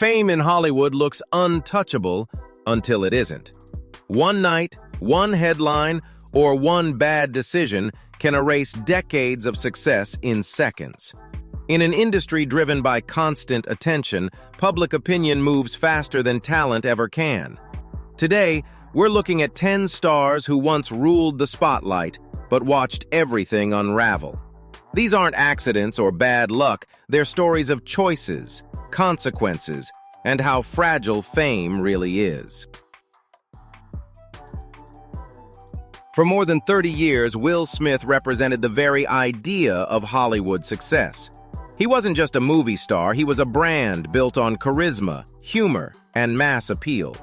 Fame in Hollywood looks untouchable until it isn't. One night, one headline, or one bad decision can erase decades of success in seconds. In an industry driven by constant attention, public opinion moves faster than talent ever can. Today, we're looking at 10 stars who once ruled the spotlight, but watched everything unravel. These aren't accidents or bad luck, they're stories of choices, consequences, and how fragile fame really is. For more than 30 years, Will Smith represented the very idea of Hollywood success. He wasn't just a movie star, he was a brand built on charisma, humor, and mass appeal.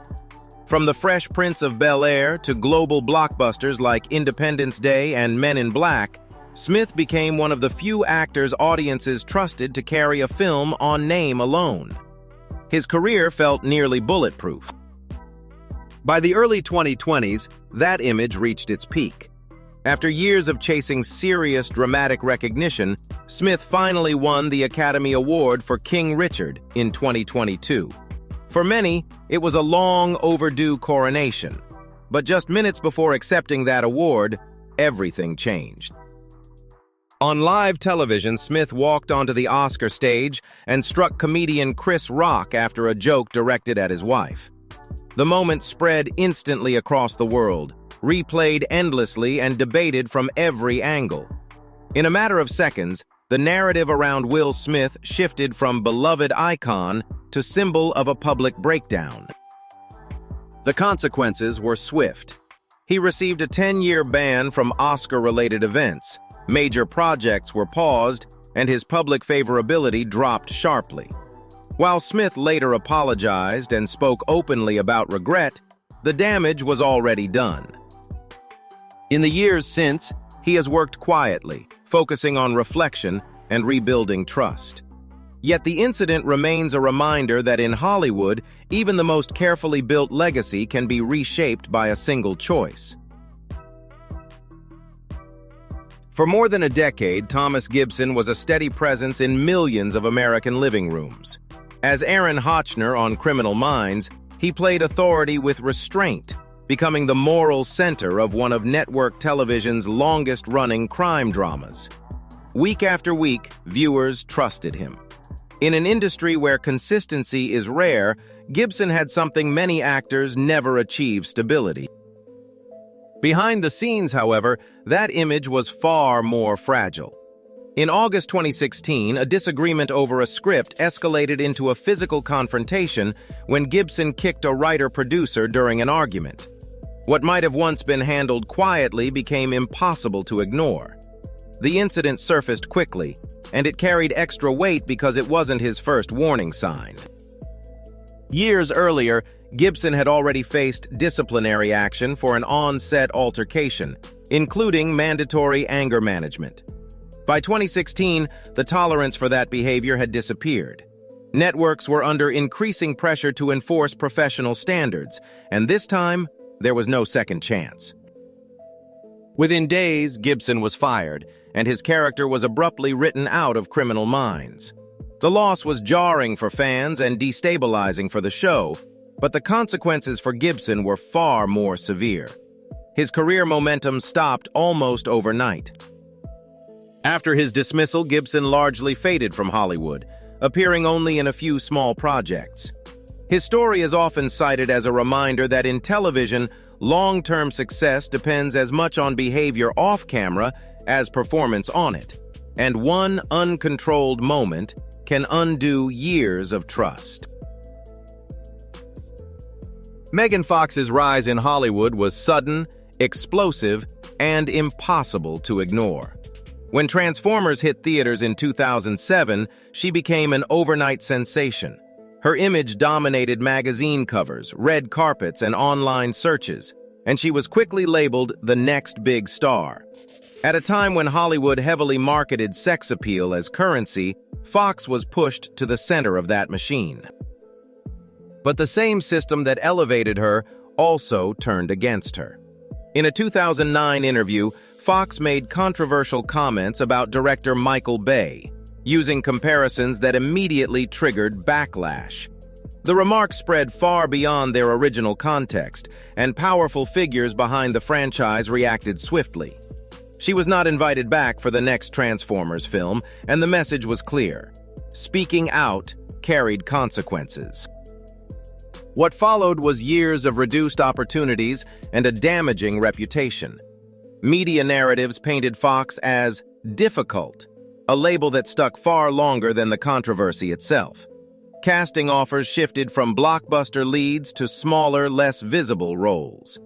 From The Fresh Prince of Bel-Air to global blockbusters like Independence Day and Men in Black, Smith became one of the few actors audiences trusted to carry a film on name alone. His career felt nearly bulletproof. By the early 2020s, that image reached its peak. After years of chasing serious dramatic recognition, Smith finally won the Academy Award for King Richard in 2022. For many, it was a long overdue coronation. But just minutes before accepting that award, everything changed. On live television, Smith walked onto the Oscar stage and struck comedian Chris Rock after a joke directed at his wife. The moment spread instantly across the world, replayed endlessly and debated from every angle. In a matter of seconds, the narrative around Will Smith shifted from beloved icon to symbol of a public breakdown. The consequences were swift. He received a 10-year ban from Oscar-related events, major projects were paused, and his public favorability dropped sharply. While Smith later apologized and spoke openly about regret, the damage was already done. In the years since, he has worked quietly, focusing on reflection and rebuilding trust. Yet the incident remains a reminder that in Hollywood, even the most carefully built legacy can be reshaped by a single choice. For more than a decade, Thomas Gibson was a steady presence in millions of American living rooms. As Aaron Hotchner on Criminal Minds, he played authority with restraint, becoming the moral center of one of network television's longest-running crime dramas. Week after week, viewers trusted him. In an industry where consistency is rare, Gibson had something many actors never achieve: stability. Behind the scenes, however, that image was far more fragile. In August 2016, a disagreement over a script escalated into a physical confrontation when Gibson kicked a writer-producer during an argument. What might have once been handled quietly became impossible to ignore. The incident surfaced quickly, and it carried extra weight because it wasn't his first warning sign. Years earlier, Gibson had already faced disciplinary action for an on-set altercation, including mandatory anger management. By 2016, the tolerance for that behavior had disappeared. Networks were under increasing pressure to enforce professional standards, and this time, there was no second chance. Within days, Gibson was fired, and his character was abruptly written out of Criminal Minds. The loss was jarring for fans and destabilizing for the show, but the consequences for Gibson were far more severe. His career momentum stopped almost overnight. After his dismissal, Gibson largely faded from Hollywood, appearing only in a few small projects. His story is often cited as a reminder that in television, long-term success depends as much on behavior off-camera as performance on it, and one uncontrolled moment can undo years of trust. Megan Fox's rise in Hollywood was sudden, explosive, and impossible to ignore. When Transformers hit theaters in 2007, she became an overnight sensation. Her image dominated magazine covers, red carpets, and online searches, and she was quickly labeled the next big star. At a time when Hollywood heavily marketed sex appeal as currency, Fox was pushed to the center of that machine. But the same system that elevated her also turned against her. In a 2009 interview, Fox made controversial comments about director Michael Bay, using comparisons that immediately triggered backlash. The remarks spread far beyond their original context, and powerful figures behind the franchise reacted swiftly. She was not invited back for the next Transformers film, and the message was clear. Speaking out carried consequences. What followed was years of reduced opportunities and a damaging reputation. Media narratives painted Fox as difficult, a label that stuck far longer than the controversy itself. Casting offers shifted from blockbuster leads to smaller, less visible roles.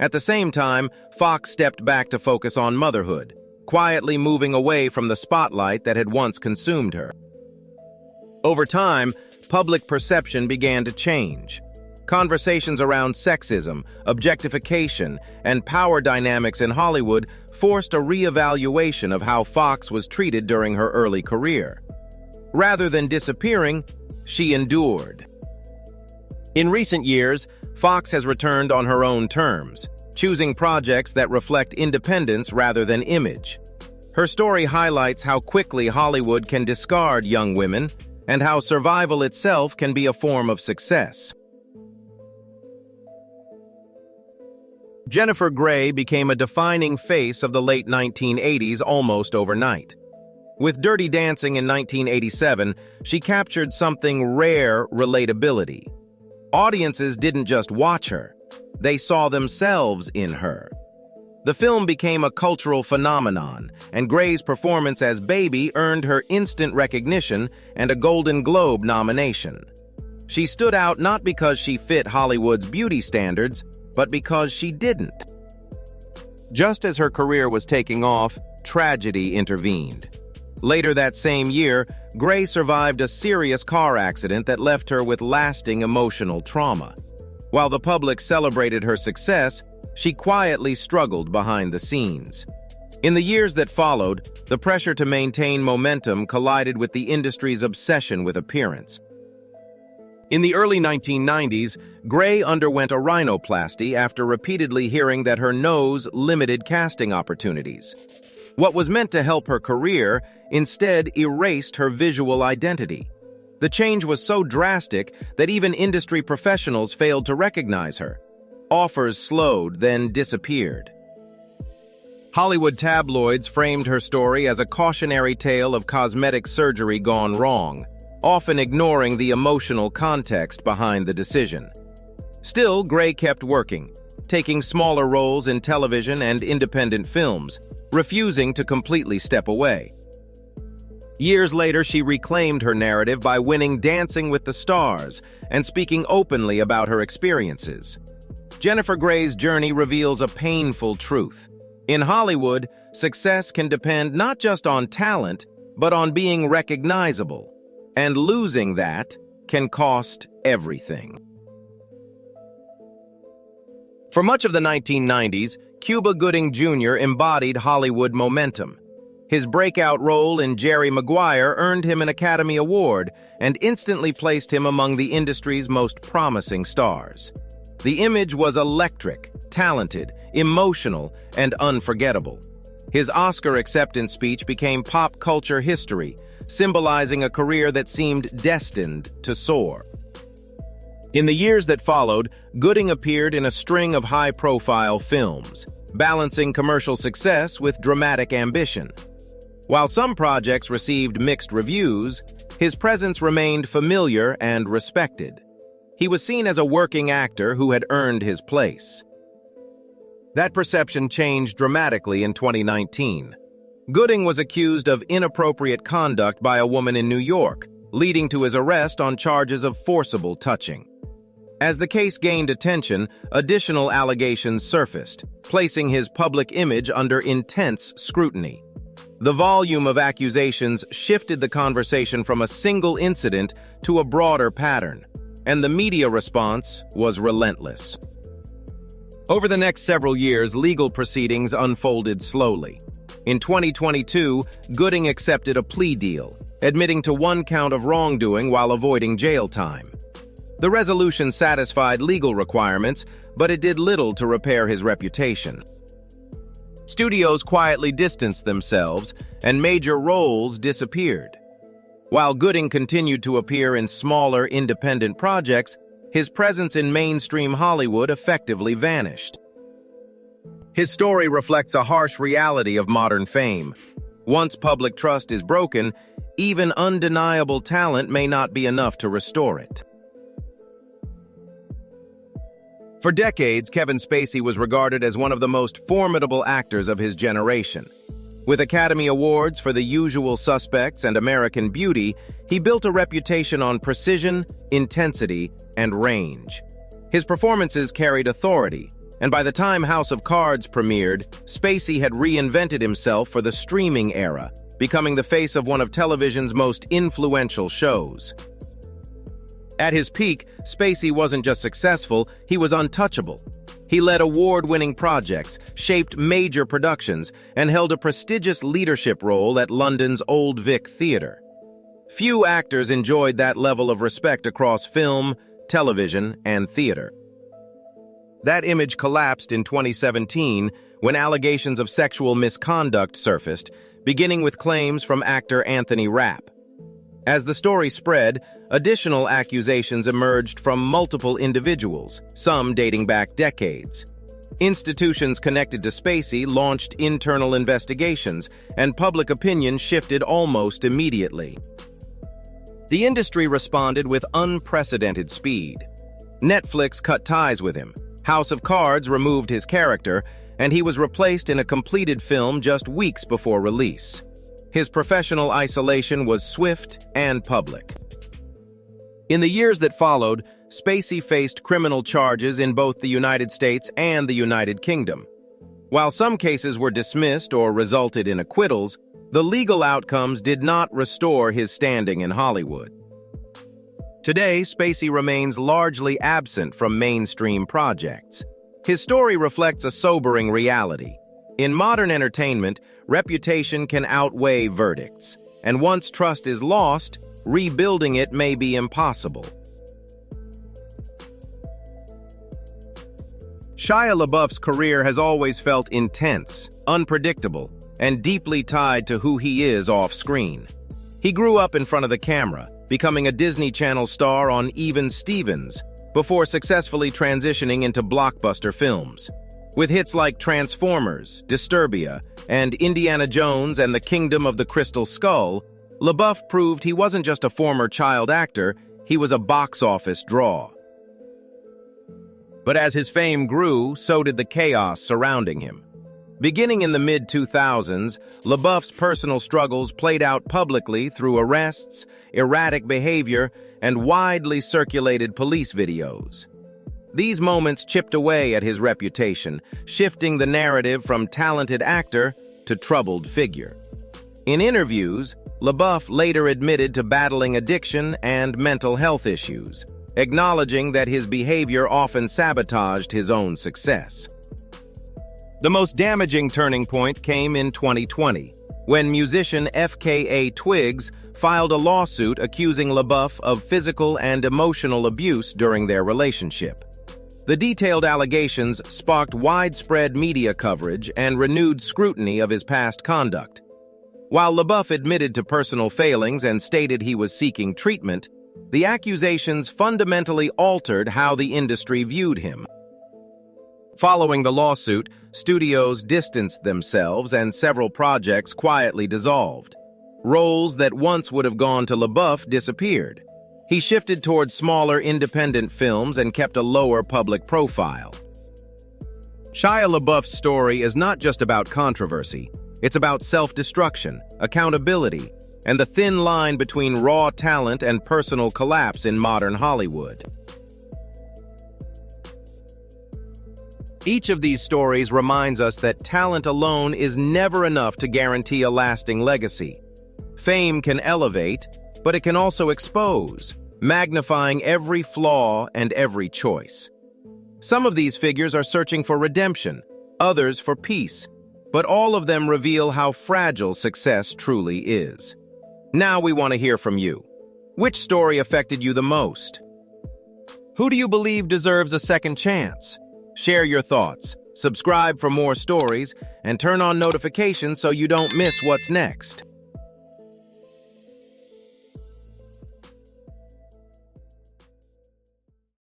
At the same time, Fox stepped back to focus on motherhood, quietly moving away from the spotlight that had once consumed her. Over time, public perception began to change. Conversations around sexism, objectification, and power dynamics in Hollywood forced a re-evaluation of how Fox was treated during her early career. Rather than disappearing, she endured. In recent years, Fox has returned on her own terms, choosing projects that reflect independence rather than image. Her story highlights how quickly Hollywood can discard young women and how survival itself can be a form of success. Jennifer Grey became a defining face of the late 1980s almost overnight. With Dirty Dancing in 1987, she captured something rare: relatability. Audiences didn't just watch her, they saw themselves in her. The film became a cultural phenomenon, and Grey's performance as Baby earned her instant recognition and a Golden Globe nomination. She stood out not because she fit Hollywood's beauty standards, but because she didn't. Just as her career was taking off, tragedy intervened. Later that same year, Grey survived a serious car accident that left her with lasting emotional trauma. While the public celebrated her success, she quietly struggled behind the scenes. In the years that followed, the pressure to maintain momentum collided with the industry's obsession with appearance. In the early 1990s, Grey underwent a rhinoplasty after repeatedly hearing that her nose limited casting opportunities. What was meant to help her career instead erased her visual identity. The change was so drastic that even industry professionals failed to recognize her. Offers slowed, then disappeared. Hollywood tabloids framed her story as a cautionary tale of cosmetic surgery gone wrong, often ignoring the emotional context behind the decision. Still, Grey kept working, taking smaller roles in television and independent films, refusing to completely step away. Years later, she reclaimed her narrative by winning Dancing with the Stars and speaking openly about her experiences. Jennifer Grey's journey reveals a painful truth. In Hollywood, success can depend not just on talent, but on being recognizable. And losing that can cost everything. For much of the 1990s, Cuba Gooding Jr. embodied Hollywood momentum. His breakout role in Jerry Maguire earned him an Academy Award and instantly placed him among the industry's most promising stars. The image was electric, talented, emotional, and unforgettable. His Oscar acceptance speech became pop culture history, symbolizing a career that seemed destined to soar. In the years that followed, Gooding appeared in a string of high-profile films, balancing commercial success with dramatic ambition. While some projects received mixed reviews, his presence remained familiar and respected. He was seen as a working actor who had earned his place. That perception changed dramatically in 2019. Gooding was accused of inappropriate conduct by a woman in New York, leading to his arrest on charges of forcible touching. As the case gained attention, additional allegations surfaced, placing his public image under intense scrutiny. The volume of accusations shifted the conversation from a single incident to a broader pattern, and the media response was relentless. Over the next several years, legal proceedings unfolded slowly. In 2022, Gooding accepted a plea deal, admitting to one count of wrongdoing while avoiding jail time. The resolution satisfied legal requirements, but it did little to repair his reputation. Studios quietly distanced themselves, and major roles disappeared. While Gooding continued to appear in smaller, independent projects, his presence in mainstream Hollywood effectively vanished. His story reflects a harsh reality of modern fame. Once public trust is broken, even undeniable talent may not be enough to restore it. For decades, Kevin Spacey was regarded as one of the most formidable actors of his generation. With Academy Awards for The Usual Suspects and American Beauty, he built a reputation on precision, intensity, and range. His performances carried authority, and by the time House of Cards premiered, Spacey had reinvented himself for the streaming era, becoming the face of one of television's most influential shows. At his peak, Spacey wasn't just successful, he was untouchable. He led award-winning projects, shaped major productions, and held a prestigious leadership role at London's Old Vic Theatre. Few actors enjoyed that level of respect across film, television, and theater. That image collapsed in 2017 when allegations of sexual misconduct surfaced, beginning with claims from actor Anthony Rapp. As the story spread, additional accusations emerged from multiple individuals, some dating back decades. Institutions connected to Spacey launched internal investigations, and public opinion shifted almost immediately. The industry responded with unprecedented speed. Netflix cut ties with him, House of Cards removed his character, and he was replaced in a completed film just weeks before release. His professional isolation was swift and public. In the years that followed, Spacey faced criminal charges in both the United States and the United Kingdom. While some cases were dismissed or resulted in acquittals, the legal outcomes did not restore his standing in Hollywood. Today, Spacey remains largely absent from mainstream projects. His story reflects a sobering reality. In modern entertainment, reputation can outweigh verdicts, and once trust is lost, rebuilding it may be impossible. Shia LaBeouf's career has always felt intense, unpredictable, and deeply tied to who he is off-screen. He grew up in front of the camera, becoming a Disney Channel star on Even Stevens, before successfully transitioning into blockbuster films. With hits like Transformers, Disturbia, and Indiana Jones and the Kingdom of the Crystal Skull, LaBeouf proved he wasn't just a former child actor, he was a box office draw. But as his fame grew, so did the chaos surrounding him. Beginning in the mid-2000s, LaBeouf's personal struggles played out publicly through arrests, erratic behavior, and widely circulated police videos. These moments chipped away at his reputation, shifting the narrative from talented actor to troubled figure. In interviews, LaBeouf later admitted to battling addiction and mental health issues, acknowledging that his behavior often sabotaged his own success. The most damaging turning point came in 2020, when musician FKA Twigs filed a lawsuit accusing LaBeouf of physical and emotional abuse during their relationship. The detailed allegations sparked widespread media coverage and renewed scrutiny of his past conduct. While LaBeouf admitted to personal failings and stated he was seeking treatment, the accusations fundamentally altered how the industry viewed him. Following the lawsuit, studios distanced themselves and several projects quietly dissolved. Roles that once would have gone to LaBeouf disappeared. He shifted towards smaller independent films and kept a lower public profile. Shia LaBeouf's story is not just about controversy. It's about self-destruction, accountability, and the thin line between raw talent and personal collapse in modern Hollywood. Each of these stories reminds us that talent alone is never enough to guarantee a lasting legacy. Fame can elevate, but it can also expose, magnifying every flaw and every choice. Some of these figures are searching for redemption, others for peace, but all of them reveal how fragile success truly is. Now we want to hear from you. Which story affected you the most? Who do you believe deserves a second chance? Share your thoughts, subscribe for more stories, and turn on notifications so you don't miss what's next.